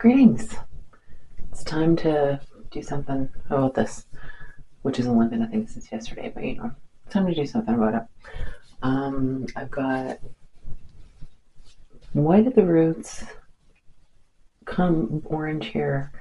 Greetings. It's time to do something about this, which isn't one been a thing since yesterday, but it's time to do something about it. I've got white at the roots, come orange here,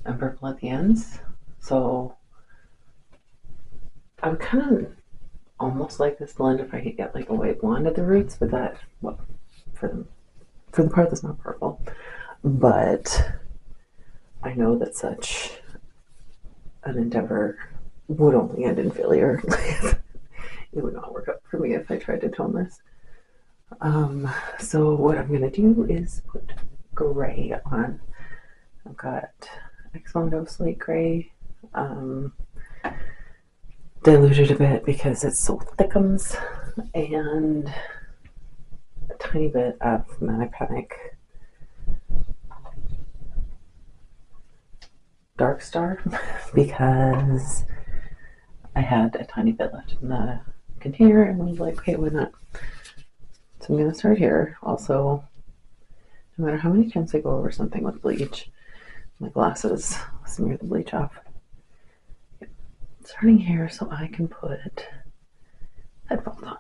and purple at the ends. So I would kind of almost like this blend if I could get like a white blonde at the roots, but that, well, for the part that's not purple. But I know that such an endeavor would only end in failure. It would not work out for me if I tried to tone this. So what I'm going to do is put gray on. I've got xMondo Slate Grey, diluted a bit because it so thickums, and a tiny bit of Manic Panic Dark Star because I had a tiny bit left in the container and was like, okay, why not? So I'm going to start here. Also, no matter how many times I go over something with bleach, my glasses smear the bleach off. Starting here so I can put headphones on.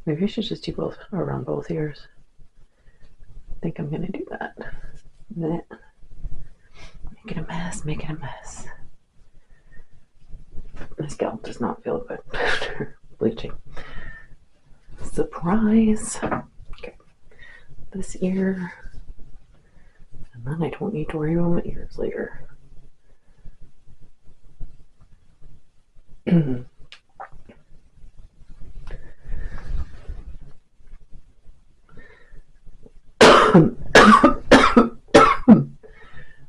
Maybe I should just do both around both ears. I think I'm going to do that. Making a mess, making a mess. My scalp does not feel good after bleaching. Surprise! Okay, this ear, and then I don't need to worry about my ears later.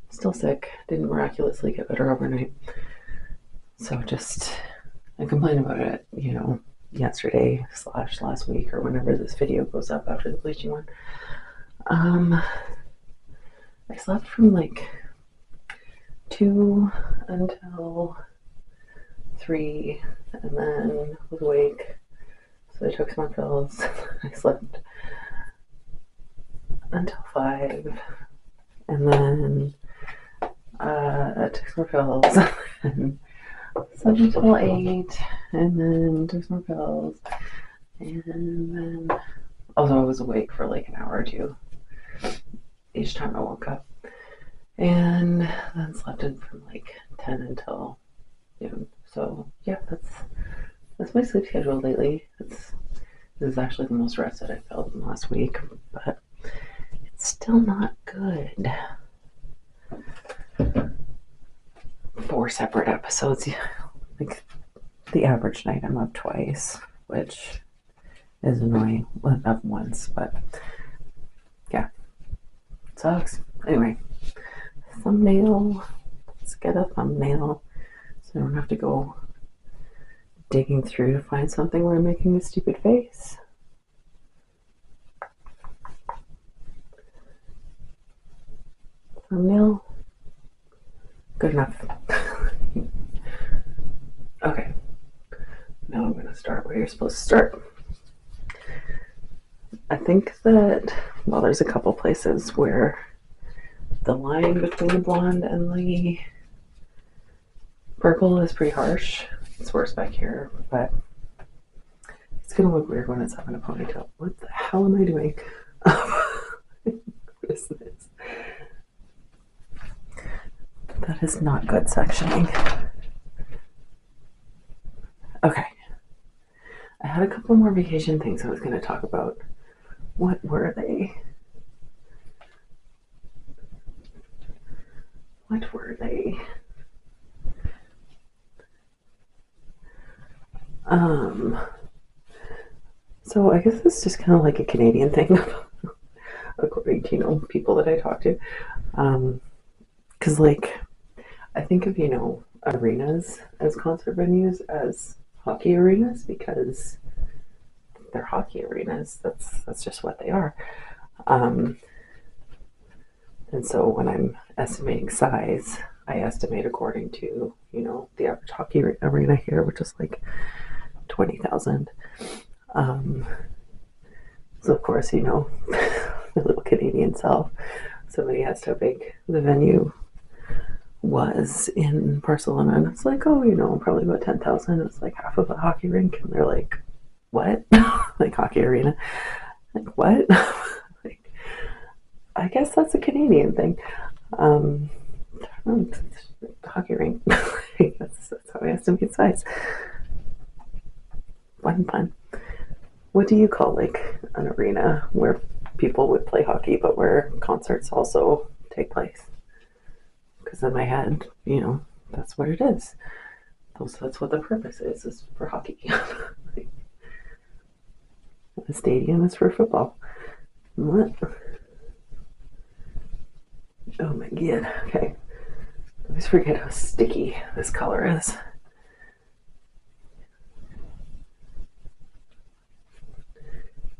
Still sick, didn't miraculously get better overnight. So I complained about it, yesterday / last week or whenever this video goes up after the bleaching one. I slept from like 2 until 3 and then was awake. So I took some pills. I slept until 5 and then I took some pills and slept until 8 and then took some pills and then also I was awake for like an hour or two each time I woke up, and then slept in from like 10 until noon. So yeah, that's my sleep schedule lately. This is actually the most rested I felt in the last week, but it's still not good. 4 separate episodes. Like the average night I'm up twice, which is annoying. Well, up once, but yeah, it sucks. Anyway, thumbnail. Let's get a thumbnail so I don't have to go digging through to find something where I'm making a stupid face. Thumbnail. Good enough. Okay. Now I'm going to start where you're supposed to start. I think that, well, there's a couple places where the line between the blonde and the purple is pretty harsh. It's worse back here, but it's going to look weird when it's up in a ponytail. What the hell am I doing? What is this? That is not good sectioning. Okay. I had a couple more vacation things I was going to talk about. What were they? What were they? So I guess it's just kind of like a Canadian thing, according to, people that I talk to. Because, like, I think of, arenas as concert venues as hockey arenas because they're hockey arenas. That's just what they are. And so when I'm estimating size, I estimate according to, the average hockey arena here, which is like 20,000. So of course, my little Canadian self. Somebody asked how big the venue was in Barcelona, and it's like, oh, probably about 10,000. It's like half of a hockey rink, and they're like, what? Like hockey arena? Like what? Like, I guess that's a Canadian thing. Hockey rink. that's how I estimate size. Fun. What do you call like an arena where people would play hockey, but where concerts also take place? Because in my head, that's what it is. That's what the purpose is for hockey. Like, the stadium is for football. What? Oh my god. Okay. I always forget how sticky this color is.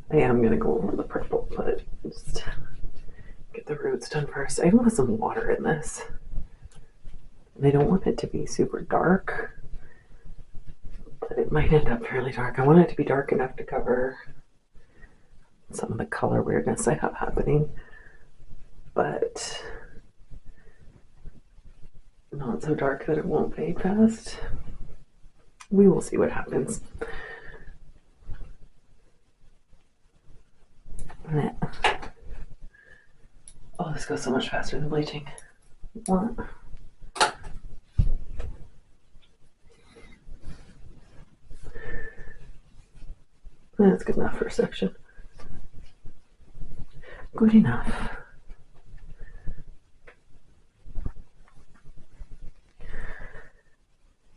I am going to go over the purple, but just get the roots done first. I want some water in this. I don't want it to be super dark, but it might end up fairly dark. I want it to be dark enough to cover some of the color weirdness I have happening, but not so dark that it won't fade fast. We will see what happens. Oh, this goes so much faster than bleaching. What? That's good enough for a section. Good enough.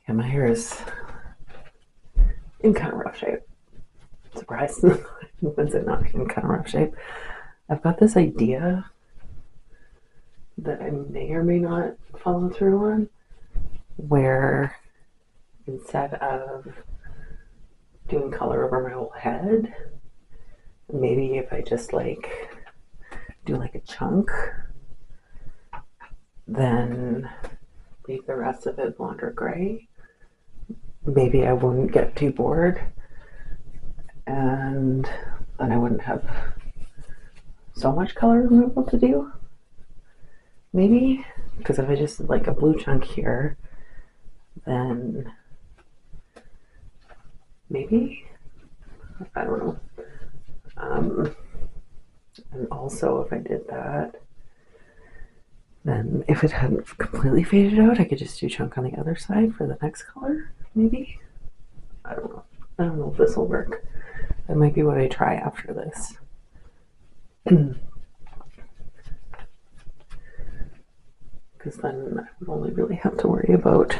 Yeah, my hair is in kind of rough shape. Surprise. When's it not in kind of rough shape? I've got this idea that I may or may not follow through on, where instead of doing color over my whole head, maybe if I just like do like a chunk, then leave the rest of it blonde or gray. Maybe I wouldn't get too bored, and then I wouldn't have so much color removal to do. Maybe, because if I just like a blue chunk here, then maybe, I don't know. And also if I did that, then if it hadn't completely faded out, I could just do chunk on the other side for the next color, maybe. I don't know. I don't know if this will work. That might be what I try after this. Because then I would only really have to worry about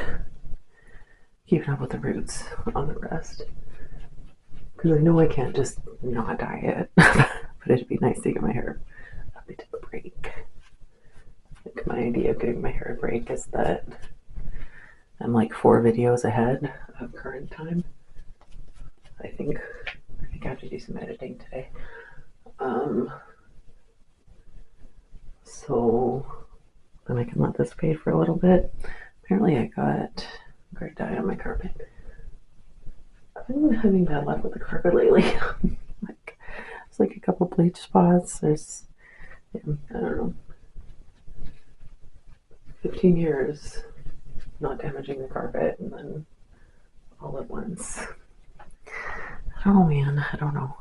keeping up with the roots on the rest. Because I know I can't just not dye it, but it'd be nice to get my hair a bit of a break. Like my idea of giving my hair a break is that I'm like 4 videos ahead of current time. I think I have to do some editing today. So then I can let this fade for a little bit. Apparently I got gray dye on my carpet. I've been having bad luck with the carpet lately. It's like a couple bleach spots. There's, I don't know, 15 years not damaging the carpet, and then all at once. Oh man, I don't know.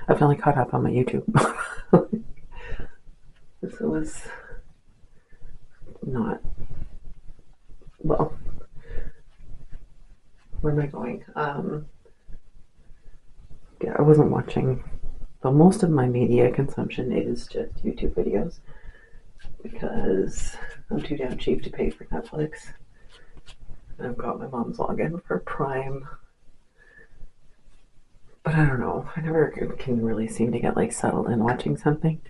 I finally caught up on my YouTube. This was not, well, where am I going? Yeah, I wasn't watching, but most of my media consumption is just YouTube videos because I'm too damn cheap to pay for Netflix. I've got my mom's login for Prime. But I don't know. I never can really seem to get like settled in watching something.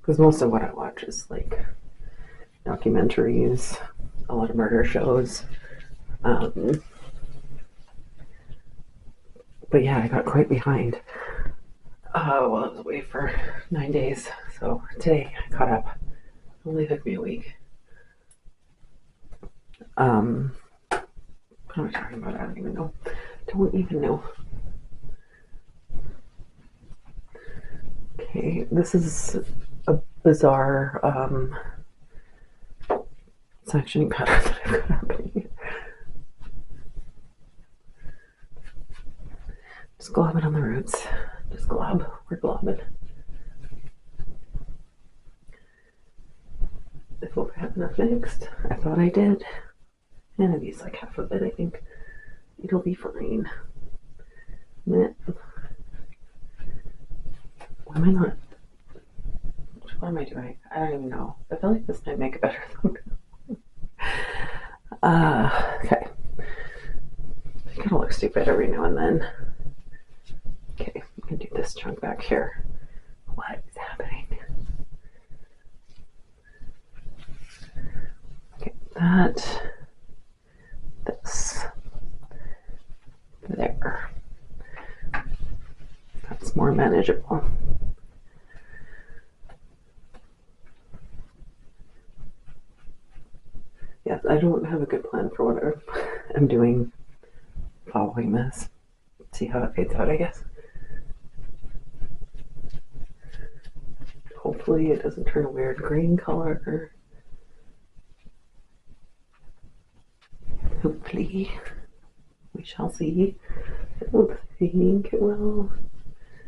Because most of what I watch is like documentaries, a lot of murder shows. But yeah, I got quite behind. Well, I was away for 9 days. So today I caught up. It only took me a week. What am I talking about? I don't even know. Okay, this is a bizarre section pattern that I've got happening here. Just glob it on the roots. Just glob. We're globbing. I hope I have enough mixed. I thought I did. And I've used like half of it, I think. It'll be fine. Why am I not? What am I doing? I don't even know. I feel like this might make it better. Okay. I kind of look stupid every now and then. Okay, we can do this chunk back here. What is happening? Okay, this, there. That's more manageable. Yes, I don't have a good plan for what I'm doing following this. See how it fades out, I guess. Hopefully it doesn't turn a weird green color. Hopefully. We shall see. I don't think it will.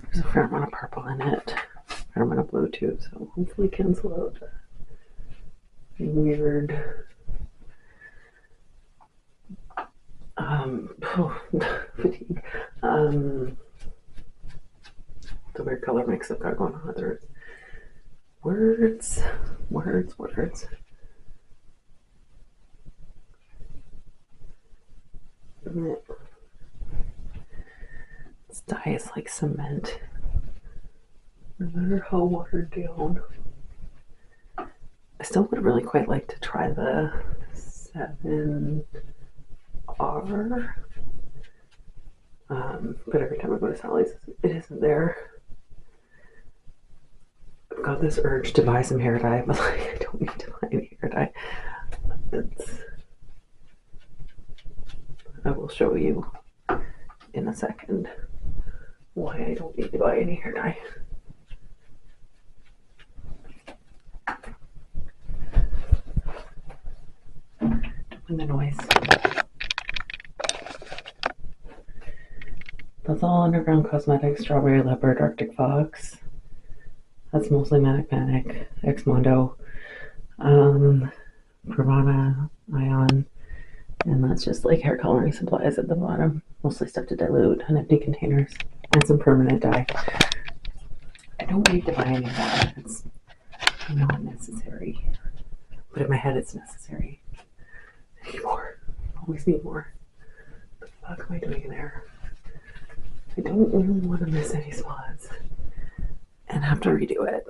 There's a fair amount of purple in it. A fair amount of blue too, so hopefully cancel out weird fatigue. The weird color mix I've got going on. Other words. This dye is like cement. No matter how watered down. I still would really quite like to try the 7R. But every time I go to Sally's, it isn't there. I've got this urge to buy some hair dye, but like, I don't need to buy any hair dye. I will show you in a second why I don't need to buy any hair dye. And the noise. That's all Underground Cosmetics, Strawberry Leopard, Arctic Fox. That's mostly Manic xMondo, Pravana, Ion, and that's just like hair coloring supplies at the bottom. Mostly stuff to dilute and empty containers and some permanent dye. I don't need to buy any of that. It's not necessary. But in my head, it's necessary. I need more. Always need more. What the fuck am I doing there? I don't really want to miss any spots and have to redo it.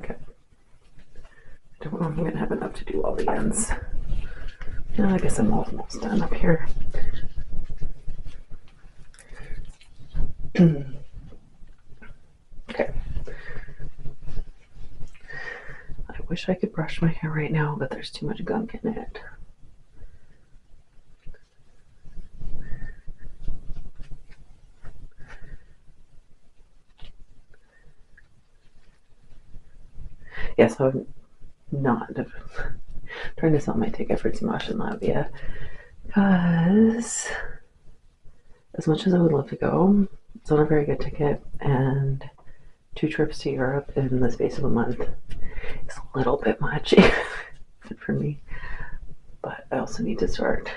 Okay. I don't know if I'm going to have enough to do all the ends. No, I guess I'm almost done up here. Okay. I wish I could brush my hair right now, but there's too much gunk in it. Yeah, so I'm not trying to sell my ticket for Timash in Latvia because as much as I would love to go, it's not a very good ticket, and 2 trips to Europe in the space of a month is a little bit much for me. But I also need to start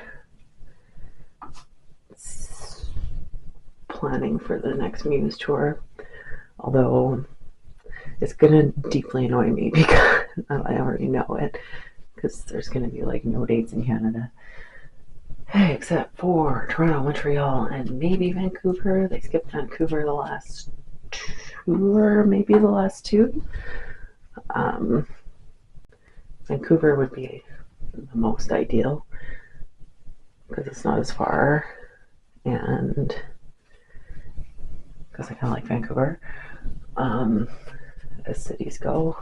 planning for the next Muse tour, although it's gonna deeply annoy me because I already know it, because there's gonna be like no dates in Canada. Hey, except for Toronto, Montreal, and maybe Vancouver. They skipped Vancouver the last 2, or maybe the last 2. Vancouver would be the most ideal because it's not as far, and because I kind of like Vancouver as cities go.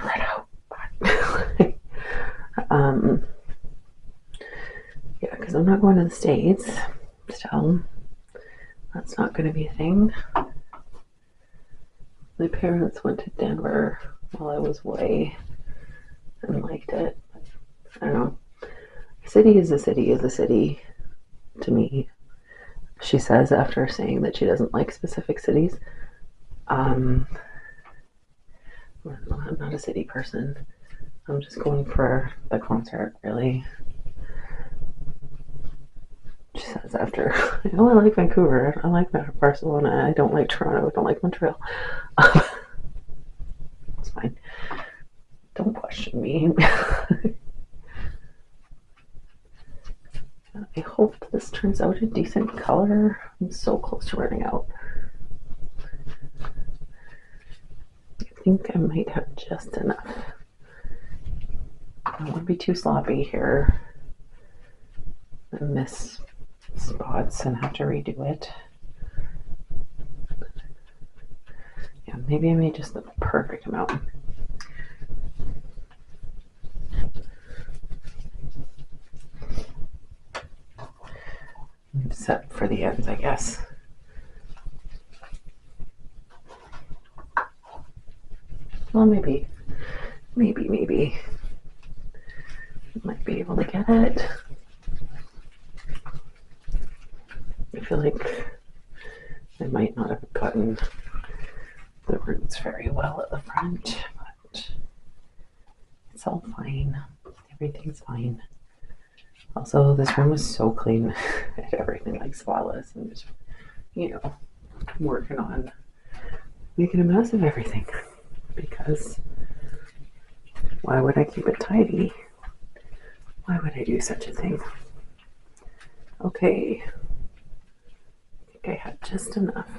Red out. Yeah, because I'm not going to the States still. That's not going to be a thing. My parents went to Denver while I was away and liked it. I don't know. A city is a city is a city to me, she says after saying that she doesn't like specific cities. I'm not a city person. I'm just going for the concert, really. She says after, oh, I like Vancouver, I like Barcelona, I don't like Toronto, I don't like Montreal. It's fine. Don't question me. I hope this turns out a decent color. I'm so close to running out. I think I might have just enough. I don't want to be too sloppy here and miss spots and have to redo it. Yeah, maybe I made just the perfect amount. Except for the ends, I guess. Well, maybe. Might be able to get it. I feel like I might not have gotten the roots very well at the front, but it's all fine. Everything's fine. Also, this room was so clean. I had everything like spotless and just, working on making a mess of everything. Because why would I keep it tidy? Why would I do such a thing? Okay. I think I had just enough.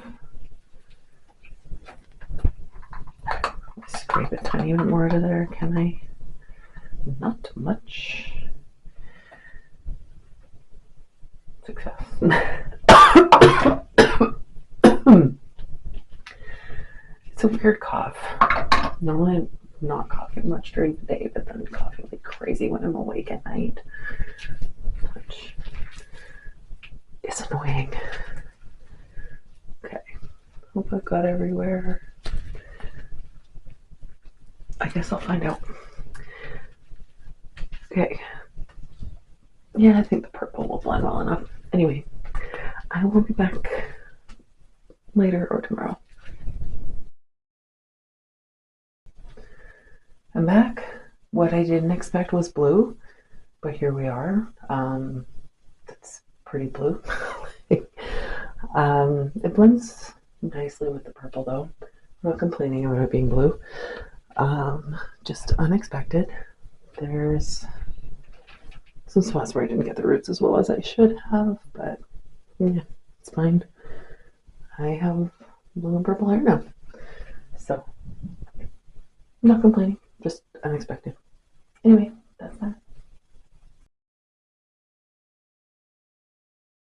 Scrape a tiny bit more out of there, can I? Not much. Success. It's a weird cough. Normally I'm not coughing much during the day, but then coughing like crazy when I'm awake at night, which is annoying. Okay, hope I've got everywhere. I guess I'll find out. Okay. Yeah, I think the purple will blend well enough. Anyway, I will be back later or tomorrow. I'm back. What I didn't expect was blue, but here we are. That's pretty blue. It blends nicely with the purple though. I'm not complaining about it being blue. Just unexpected. There's some spots where I didn't get the roots as well as I should have, but yeah, it's fine. I have blue and purple hair now. So, I'm not complaining, just unexpected. Anyway,